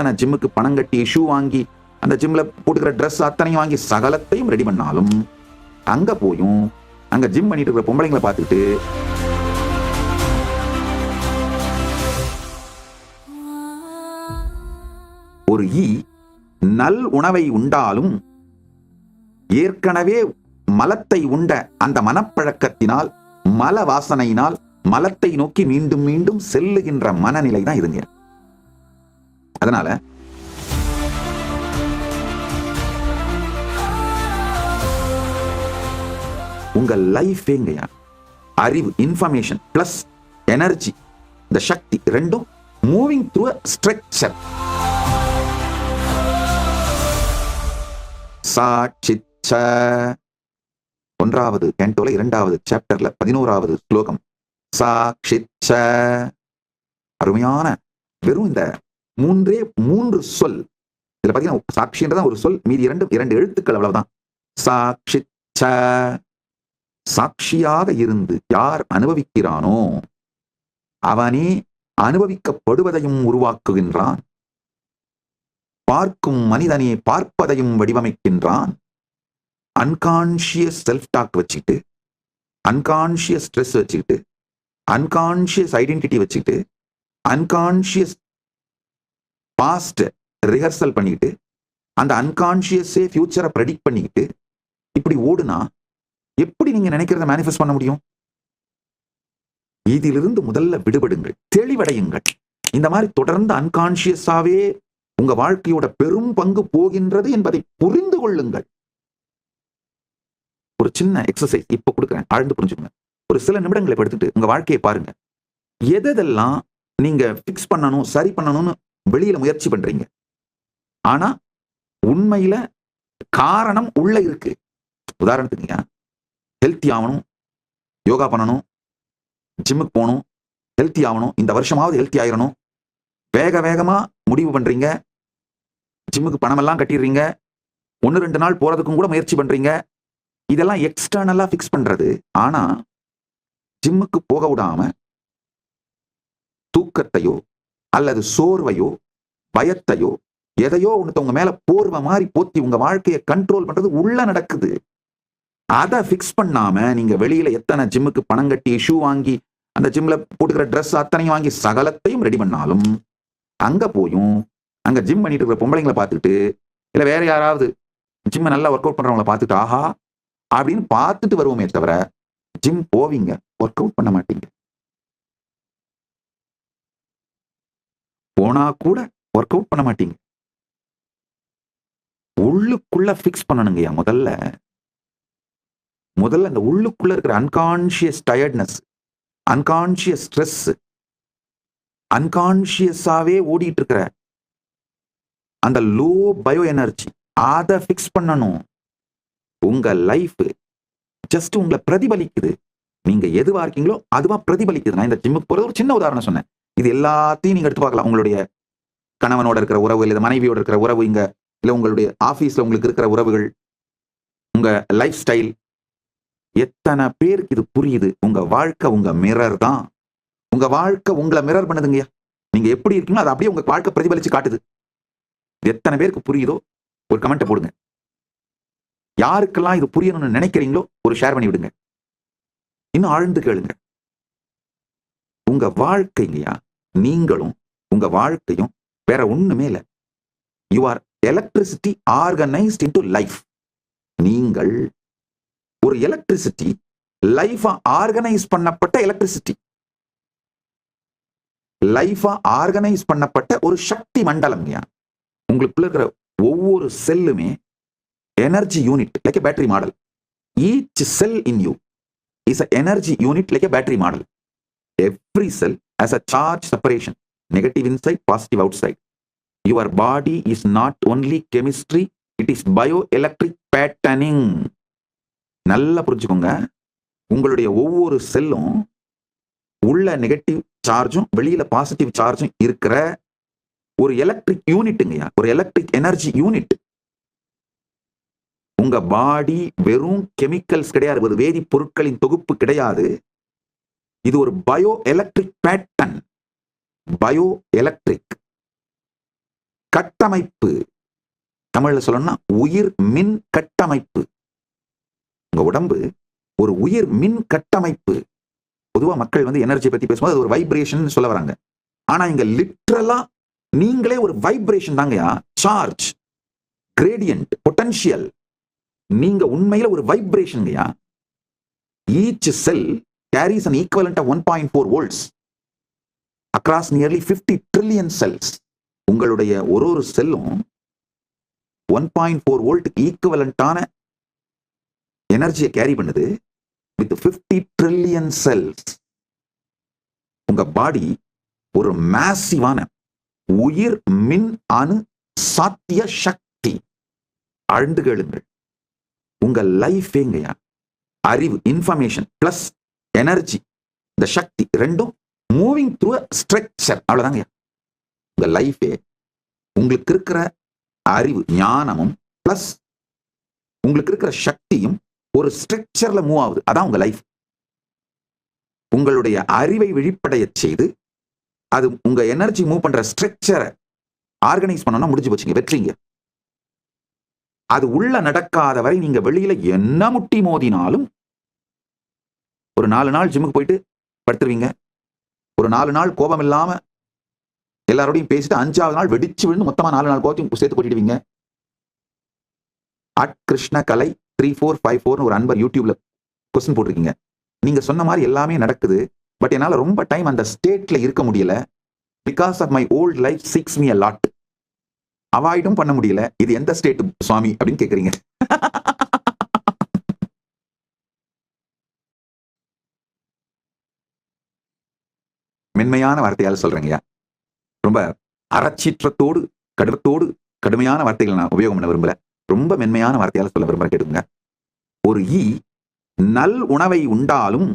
எத்தனை ஜிம்முக்கு பணம் கட்டி ஷூ வாங்கி அந்த ஜிம்ல போட்டுக்கிற ட்ரெஸ் அத்தனையும் வாங்கி சகலத்தையும் ரெடி பண்ணாலும் அங்க போயும் அங்க ஜிம் பண்ணிட்டு இருக்கிற பொம்பளைங்களை பார்த்துட்டு ஒரு ஈ நல் உணவை உண்டாலும் ஏற்கனவே மலத்தை உண்ட அந்த மனப்பழக்கத்தினால் மல வாசனையினால் மலத்தை நோக்கி மீண்டும் மீண்டும் செல்லுகின்ற மனநிலை தான் இதுங்க. அதனால உங்க லைஃபேங்கயா அறிவு, இன்ஃபர்மேஷன் பிளஸ் எனர்ஜி, இந்த சக்தி ரெண்டும் மூவிங் த்ரூ ஸ்ட்ரக்சர். சாட்சிச்ச 1வது கேண்டோல 2வது சாப்டர்ல 11வது ஸ்லோகம். சாட்சிச்ச அருமையான வெறும் இந்த 3 சொல். இதுல பாத்தீங்கன்னா சாட்சின்றதான் ஒரு சொல், மீதி 2 எழுத்துக்கள் அவ்வளவுதான். சாட்சிச்ச சாட்சியாக இருந்து யார் அனுபவிக்கிறானோ அவனே அனுபவிக்கப்படுவதையும் உருவாக்குகின்றான். பார்க்கும் மனிதனே பார்ப்பதையும் வடிவமைக்கின்றான். அன்கான்ஷியஸ் செல்ஃப் டாக் வச்சுக்கிட்டு, அன்கான்ஷியஸ் ஸ்ட்ரெஸ் வச்சுக்கிட்டு, அன்கான்ஷியஸ் ஐடென்டிட்டி வச்சுக்கிட்டு, அன்கான்ஷியஸ் பாஸ்ட் ரிஹர்சல் பண்ணிக்கிட்டு, அந்த அன்கான்ஷியஸே ஃபியூச்சரை ப்ரெடிக்ட் பண்ணிக்கிட்டு இப்படி ஓடுனா எப்படி நீங்க நினைக்கிறத மேனிஃபெஸ்ட் பண்ண முடியும்? இதிலிருந்து முதல்ல விடுபடுங்கள், தெளிவடையுங்கள். இந்த மாதிரி தொடர்ந்து அன்கான்ஷியஸாவே உங்க வாழ்க்கையோட பெரும் பங்கு போகின்றது என்பதை புரிந்து கொள்ளுங்கள். ஒரு சின்ன எக்ஸசைஸ் இப்ப கொடுக்குறேன், ஆழ்ந்து புரிஞ்சுக்கோங்க. ஒரு சில நிமிடங்களை எடுத்துட்டு உங்க வாழ்க்கையை பாருங்க. எதெல்லாம் நீங்க பிக்ஸ் பண்ணணும், சரி பண்ணணும்னு வெளியில முயற்சி பண்றீங்க, ஆனா உண்மையில காரணம் உள்ள இருக்கு. உதாரணத்துக்கு ஹெல்த்தி ஆகணும், யோகா பண்ணணும், ஜிம்முக்கு போகணும், ஹெல்த்தி ஆகணும், இந்த வருஷமாவது ஹெல்த்தி ஆயிரணும், வேகமா முடிவு பண்றீங்க, ஜிம்முக்கு பணமெல்லாம் கட்டிடுறீங்க, 1-2 நாள் போறதுக்கும் கூட முயற்சி பண்றீங்க. இதெல்லாம் எக்ஸ்டர்னலா பிக்ஸ் பண்றது. ஆனா ஜிம்முக்கு போக விடாம தூக்கத்தையோ அல்லது சோர்வையோ பயத்தையோ எதையோ உங்க மேல போர்வை மாதிரி போத்தி உங்க வாழ்க்கையை கண்ட்ரோல் பண்றது உள்ள நடக்குது. அதை பிக்ஸ் பண்ணாம நீங்க வெளியில எத்தனை ஜிம்முக்கு பணம் கட்டி ஷூ வாங்கி அந்த ஜிம்ல போட்டுக்கிற ட்ரெஸ் அத்தனையும் வாங்கி சகலத்தையும் ரெடி பண்ணாலும் அங்க போயும் அங்க ஜிம் பண்ணிட்டு இருக்கிற பொம்பளைங்களை பார்த்துட்டு இல்ல வேற யாராவது ஜிம்ம நல்லா ஒர்க் அவுட் பண்றவங்களை பார்த்துட்டு ஆஹா அப்படின்னு பார்த்துட்டு வருவோமே தவிர ஜிம் போவீங்க, ஒர்க் அவுட் பண்ண மாட்டீங்க. போனா கூட ஒர்க் அவுட் பண்ண மாட்டீங்க. உள்ளுக்குள்ள பிக்ஸ் பண்ணணுங்கய்யா. முதல்ல அந்த உள்ளுக்குள்ள இருக்கிற அன்கான்ஷியஸ் டயர்ட்னஸ், அன்கான்ஷியஸ் ஸ்ட்ரெஸ், அன்கான்ஷியஸாவே ஓடிட்டு இருக்கிற அந்த லோ பயோ எனர்ஜி, அதை பிக்ஸ் பண்ணணும். உங்க லைஃப் ஜஸ்ட் உங்களை பிரதிபலிக்குது. நீங்க எதுவா இருக்கீங்களோ அதுவா பிரதிபலிக்குது. நான் இந்த ஜிம்முக்கு போறது ஒரு சின்ன உதாரணம் சொன்னேன். இது எல்லாத்தையும் நீங்க எடுத்து பார்க்கலாம். உங்களுடைய கணவனோட இருக்கிற உறவு, இல்ல மனைவியோட இருக்கிற உறவு, இங்க இல்ல உங்களுடைய ஆபீஸ்ல உங்களுக்கு இருக்கிற உறவுகள், உங்க லைஃப் ஸ்டைல், எத்தனை பேருக்கு இது புரியுது? உங்க வாழ்க்கை உங்க மிரர் தான். உங்க வாழ்க்கை உங்களை மிரர் பண்ணுதுங்கய்யா. நீங்க எப்படி இருக்கீங்களோ அது அப்படியே உங்க வாழ்க்கை பிரதிபலிச்சு காட்டுது. எத்தனை பேருக்கு புரியுதோ ஒரு கமெண்ட் போடுங்க. யாருக்கெல்லாம் இது புரியணும்னு நினைக்கிறீங்களோ ஒரு ஷேர் பண்ணி விடுங்க. இன்னும் ஆழ்ந்து கேளுங்க. உங்க வாழ்க்கைங்கய்யா, நீங்களும் உங்க வாழ்க்கையும் வேற ஒண்ணுமே இல்லை. You are electricity organised into life. நீங்கள் ஒரு எலக்ட்ரிசிட்டி, லைஃபா ஆர்கனைஸ் பண்ணப்பட்ட எலக்ட்ரிசிட்டி, லைஃபா ஆர்கனைஸ் பண்ணப்பட்ட ஒரு சக்தி மண்டலம். உங்களுக்குள்ள இருக்கிற ஒவ்வொரு செல்லுமே energy unit, like a battery model. Each cell in you is a energy unit like a battery model. Every cell has a charge separation, negative inside, positive outside. Your body is not only chemistry, it is bioelectric patterning. நல்லா புரிஞ்சுக்கோங்க. உங்களுடைய ஒவ்வொரு செல்லும் உள்ள negative சார்ஜும் வெளியில positive சார்ஜும் இருக்கிற ஒரு எலக்ட்ரிக் யூனிட்டுங்கய்யா, ஒரு எலக்ட்ரிக் எனர்ஜி யூனிட். உங்க பாடி வெறும் கெமிக்கல்ஸ் கிடையாது, ஒரு வேதி பொருட்களின் தொகுப்பு கிடையாது. இது ஒரு bio electric pattern. Bio electric கட்டமைப்பு. தமிழ்ல சொல்லணும்னா உயிர் மின் கட்டமைப்பு. உங்க உடம்பு ஒரு உயிர் மின் கட்டமைப்பு. பொதுவா மக்கள் வந்து எனர்ஜி பத்தி பேசும்போது அது ஒரு வைப்ரேஷன் சொல்ல வராங்க. ஆனா இங்க லிட்டரலா நீங்களே ஒரு வைப்ரேஷன் தாங்கயா. Charge, gradient, potential. நீங்க உண்மையில ஒரு வைப்ரேஷன்யா. Each cell carries an equivalent of 1.4 volts across nearly 50 trillion cells. உங்களுடைய ஒரு செல்லும் 1.4 வோல்ட் ஈக்குவலண்டான எனர்ஜியை கேரி பண்ணுது with 50 trillion cells. உங்க பாடி ஒரு மேசிவான உயிர் மின் அணு சாத்திய சக்தி. ஆழ்ந்து கேளுங்கள். உங்க லைஃப் எங்கயா அறிவு, இன்ஃபர்மேஷன் பிளஸ் எனர்ஜி, இந்த சக்தி ரெண்டும் மூவிங் த்ரூ ஸ்ட்ரக்சர். அவ்வளவுதாங்க உங்க லைஃபே. உங்களுக்கு இருக்கிற அறிவு, ஞானமும் பிளஸ் உங்களுக்கு இருக்கிற சக்தியும் ஒரு ஸ்ட்ரக்சர்ல மூவ் ஆகுது. அதான் உங்க லைஃப். உங்களுடைய அறிவை விழிப்படைய செய்து அது உங்க எனர்ஜி மூவ் பண்ற ஸ்ட்ரக்சரை ஆர்கனைஸ் பண்ணணும்னா முடிஞ்சு போச்சுங்க, வெற்றிங்க. அது உள்ள நடக்காத வரை நீங்க வெளியில என்ன முட்டி மோதினாலும் ஒரு 4 நாள் ஜிம்முக்கு போயிட்டு படுத்துருவீங்க. ஒரு 4 நாள் கோபம் இல்லாம எல்லாரோடையும் பேசிட்டு 5ஆவது நாள் வெடிச்சு விழுந்து மொத்தமா 4 நாள் கோபத்தையும் சேர்த்து போட்டிடுவீங்க. @கிருஷ்ணகலை 3454 ஒரு அன்பர் யூடியூப்ல கொஸ்டின் போட்டிருக்கீங்க. நீங்க சொன்ன மாதிரி எல்லாமே நடக்குது. பட் என்னால ரொம்ப டைம் அந்த ஸ்டேட்ல இருக்க முடியல. Because of my old life sucks me a lot. அவாய்டும் பண்ண முடியல. இது எந்த ஸ்டேட் சுவாமி அப்படின்னு கேக்குறீங்க. மென்மையான வார்த்தையால் சொல்றேங்கய்யா. ரொம்ப அறச்சீற்றத்தோடு கடுத்தோடு கடுமையான வார்த்தைகள் நான் உபயோகம் பண்ண விரும்பல. ரொம்ப மென்மையான வார்த்தையால் சொல்ல விரும்புற கேட்டுங்க. ஒரு ஈ நல் உணவை உண்டாலும்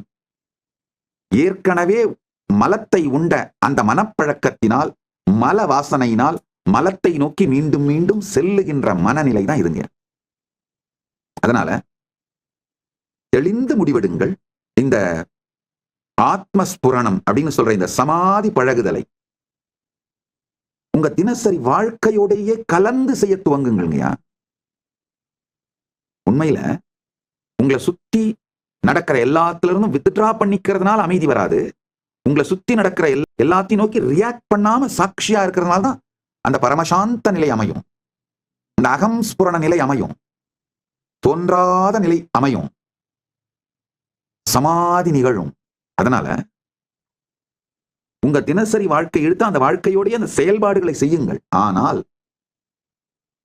ஏற்கனவே மலத்தை உண்ட அந்த மனப்பழக்கத்தினால், மல வாசனையினால் மலத்தை நோக்கி மீண்டும் மீண்டும் செல்லுகின்ற மனநிலை தான் இதுங்க. அதனால தெளிந்து முடிவெடுங்கள். இந்த ஆத்மஸ்புரணம் அப்படின்னு சொல்ற இந்த சமாதி பழகுதலை உங்க தினசரி வாழ்க்கையோடையே கலந்து செய்ய துவங்குங்கய்யா. உண்மையில உங்களை சுத்தி நடக்கிற எல்லாத்துல இருந்தும் வித்ட்ரா பண்ணிக்கிறதுனால அமைதி வராது. உங்களை சுத்தி நடக்கிற எல்லாத்தையும் நோக்கி ரியாக்ட் பண்ணாம சாட்சியா இருக்கிறதுனால தான் அந்த பரமசாந்த நிலை அமையும். அந்த அகம் ஸ்புரண நிலை அமையும். தோன்றாத நிலை அமையும். சமாதி நிகழும். அதனால உங்க தினசரி வாழ்க்கை எடுத்து அந்த வாழ்க்கையோடைய அந்த செயல்பாடுகளை செய்யுங்கள். ஆனால்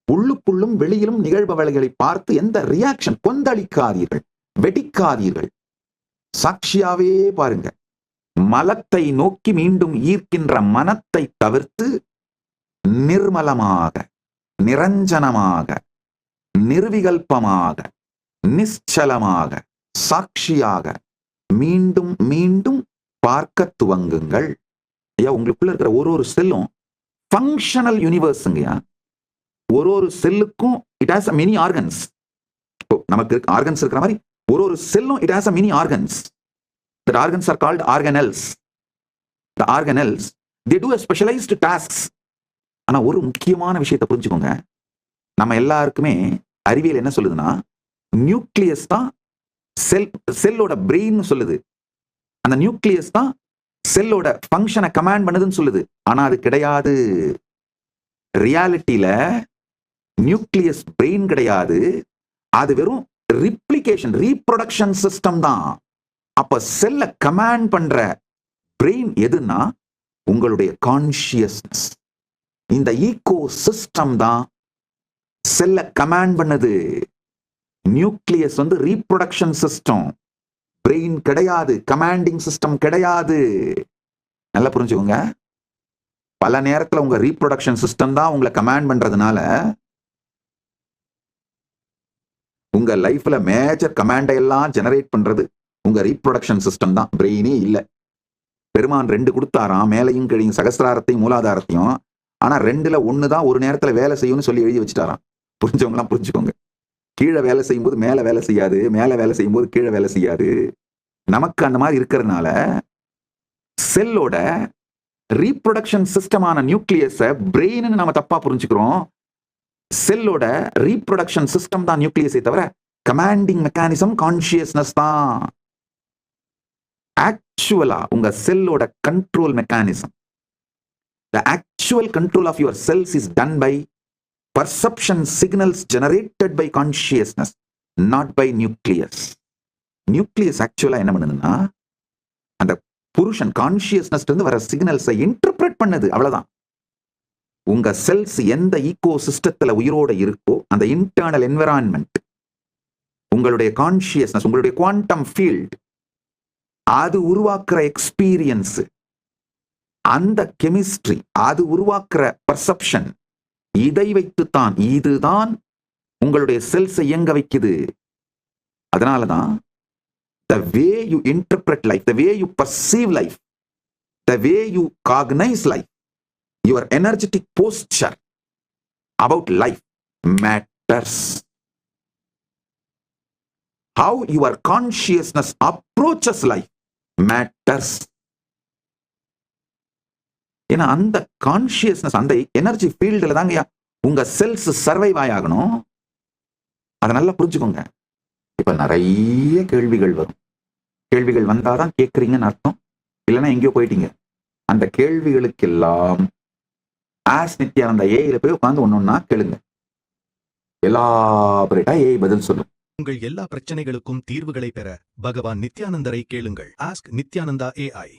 உள்ளுக்குள்ளும் வெளியிலும் நிகழ்பவர்களை பார்த்து எந்த ரியாக்ஷன் கொந்தளிக்காதீர்கள், வெடிக்காதீர்கள். சாட்சியாவே பாருங்க. மலத்தை நோக்கி மீண்டும் ஈர்க்கின்ற மனத்தை தவிர்த்து நிர்மலமாக, நிரஞ்சனமாக, நிர்விகல்பமாக, நிச்சலமாக, சாட்சியாக மீண்டும் மீண்டும் பார்க்க துவங்குங்கள். ஐயா, உங்களுக்குள்ள இருக்கிற ஒரு செல்லும் ஃபங்க்ஷனல் யூனிவர்ஸ்ங்கய்யா. ஒரு செல்லுக்கும் it has a mini organs. நமக்கு ஆர்கன்ஸ் இருக்கிற மாதிரி ஒரு செல்லும் it has a mini organs. That organs are called organelles. The organelles, they do a specialized tasks. ஆனா ஒரு முக்கியமான விஷயத்தை புரிஞ்சுக்கோங்க. நம்ம எல்லாருக்குமே அறிவியல் என்ன சொல்லுதுன்னா, நியூக்ளியஸ் தான் செல்லோட பிரெயின் சொல்லுது. அந்த நியூக்ளியஸ் தான் செல்லோட ஃபங்க்ஷனை கமாண்ட் பண்ணுதுன்னு சொல்லுது. ஆனா அது கிடையாது. ரியாலிட்டியில நியூக்ளியஸ் பிரெயின் கிடையாது. அது வெறும் ரிப்ளிகேஷன், ரீப்ரொடக்ஷன் சிஸ்டம் தான். அப்ப செல்ல கமாண்ட் பண்ற பிரெயின் எதுன்னா உங்களுடைய கான்சியஸ்னஸ். இந்த ஈகோ சிஸ்டம் தான் செல்ல கமாண்ட் பண்ணுது. நியூக்ளியஸ் வந்து ரீப்ரொடக்ஷன் சிஸ்டம், பிரெயின் கிடையாது, கமாண்டிங் சிஸ்டம் கிடையாது. நல்லா புரிஞ்சுக்கோங்க. பல நேரத்துல உங்க ரீப்ரொடக்ஷன் சிஸ்டம் தான் உங்களை கமாண்ட் பண்றதுனால உங்க லைஃப்ல மேஜர் கமாண்டை எல்லாம் ஜெனரேட் பண்றது உங்க ரீப்ரொடக்ஷன் சிஸ்டம் தான், பிரெயினே இல்ல. பெருமான் 2 கொடுத்தாராம், மேலையும் கீழையும், சகஸ்திராரத்தையும் மூலாதாரத்தையும். ஆனா 2ல 1 தான் ஒரு நேரத்துல வேலை செய்யும்னு சொல்லி எழுதி வச்சுட்டாராம். புரிஞ்சவங்களாம் புரிஞ்சுக்கோங்க. கீழே வேலை செய்யும் போது மேல வேலை செய்யாது, மேல வேலை செய்யும் போது கீழே வேலை செய்யாது. நமக்கு அந்த மாதிரி இருக்கிறதுனால செல்லோட ரீப்ரொடக்ஷன் சிஸ்டமான நியூக்ளியஸ பிரெயின் நம்ம தப்பா புரிஞ்சுக்கிறோம். செல்லோட ரீப்ரொடக்ஷன் சிஸ்டம் தான் நியூக்ளியஸை தவிர கமாண்டிங் மெக்கானிசம் கான்சியஸ்னஸ் தான். ஆக்சுவலா உங்க செல்லோட control mechanism, the actual control of your cells is done by perception signals generated by consciousness, not by nucleus. nucleus actually என்ன பண்ணுதுன்னா அந்த புருஷன் கான்சியஸ்னஸ் இருந்து வர சிக்னல்ஸை இன்டர்பிரட் பண்ணுது, அவ்வளவுதான். உங்க செல்ஸ் எந்த ஈகோ சிஸ்டத்துல உயிரோட இருக்கோ அந்த இன்டர்னல் என்விரான்மெண்ட், உங்களுடைய கான்சியஸ்னஸ், உங்களுடைய குவாண்டம் ஃபீல்ட், அது உருவாக்குற எக்ஸ்பீரியன்ஸ், அந்த கெமிஸ்ட்ரி, அது உருவாக்குற பர்செப்ஷன், இதை வைத்துத்தான், இதுதான் உங்களுடைய செல்ஸை இயங்க வைக்குது. அதனாலதான் the way you interpret life, the way you perceive life, the way you cognize life, your energetic posture about life matters. How your consciousness approaches life matters. ஏன்னா அந்த கான்சியஸ்னஸ், அந்த எனர்ஜி ஃபீல்டுல தாங்க உங்க செல்ஸ் சர்வைவ் ஆகணும். அதை நல்லா புரிஞ்சுக்கோங்க. இப்ப நிறைய கேள்விகள் வரும். கேள்விகள் வந்தாதான் கேட்குறீங்கன்னு அர்த்தம், இல்லைன்னா எங்கேயோ போயிட்டீங்க. அந்த கேள்விகளுக்கெல்லாம் ஆஸ் நித்யானந்தா ஏஐல போய் உட்காந்து ஒன்னொன்னா கேளுங்க. எலாபரேட்டா ஏஐ பதில் சொல்லும். உங்கள் எல்லா பிரச்சனைகளுக்கும் தீர்வுகளை பெற பகவான் நித்யானந்தரை கேளுங்கள். Ask Nithyananda AI.